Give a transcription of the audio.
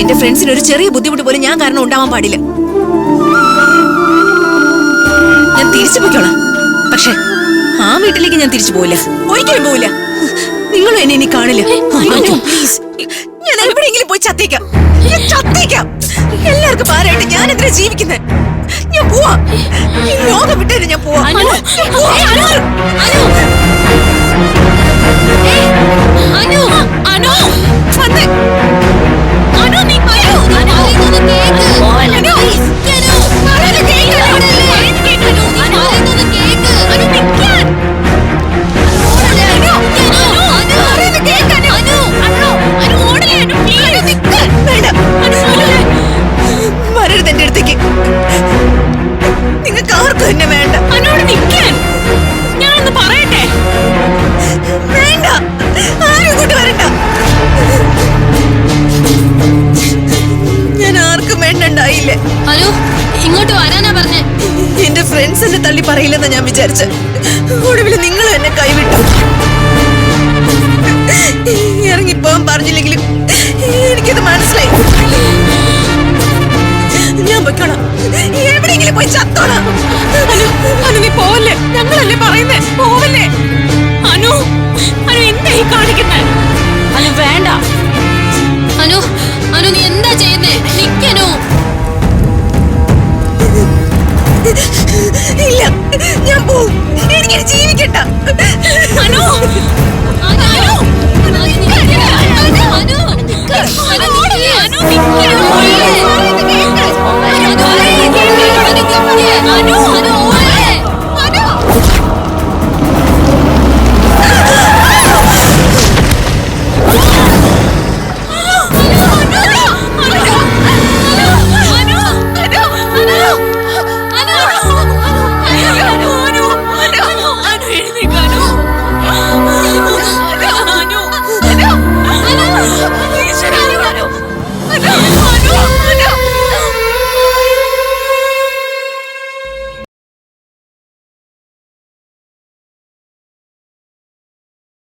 എന്റെ ഫ്രണ്ട്സിന് ഒരു ചെറിയ ബുദ്ധിമുട്ട് പോലും ഞാൻ കാരണം ഉണ്ടാവാൻ പാടില്ല. ഞാൻ തിരിച്ചു പോയിക്കോളാം. പക്ഷെ ആ വീട്ടിലേക്ക് ഞാൻ തിരിച്ചു പോവില്ല, ഒരിക്കലും പോവില്ല. നിങ്ങളും എന്നെ ഇനി കാണില്ല. പ്ലീസ്, ഞാൻ എവിടെയെങ്കിലും പോയി ചത്തേക്കാം. ഞാൻ ചത്തേക്കാം. എല്ലാവർക്കും ഭാരമായിട്ട് ഞാൻ എന്തിനാ ജീവിക്കുന്നത്? ഞാൻ പോവാ. ഈ ലോകം വിട്ടേര് ഞാൻ പോവാ. വരരുത് എന്റെ അടുത്തേക്ക്. നിങ്ങൾക്ക് ആർക്കും എന്നെ വേണ്ട. ഞാനൊന്ന് പറയട്ടെ. വേണ്ട, ആരും ഇങ്ങോട്ട് വരണ്ട. ഞാൻ ആർക്കും വേണ്ടണ്ടായില്ലേ. അനു, ഇങ്ങോട്ട് വരാനാ പറഞ്ഞേ. എന്റെ ഫ്രണ്ട്സ് എന്നെ തള്ളി പറയില്ലെന്നാ ഞാൻ വിചാരിച്ച. ഒടുവിൽ നിങ്ങൾ എന്നെ കൈവിട്ടു. ഇറങ്ങിപ്പോവാൻ പറഞ്ഞില്ല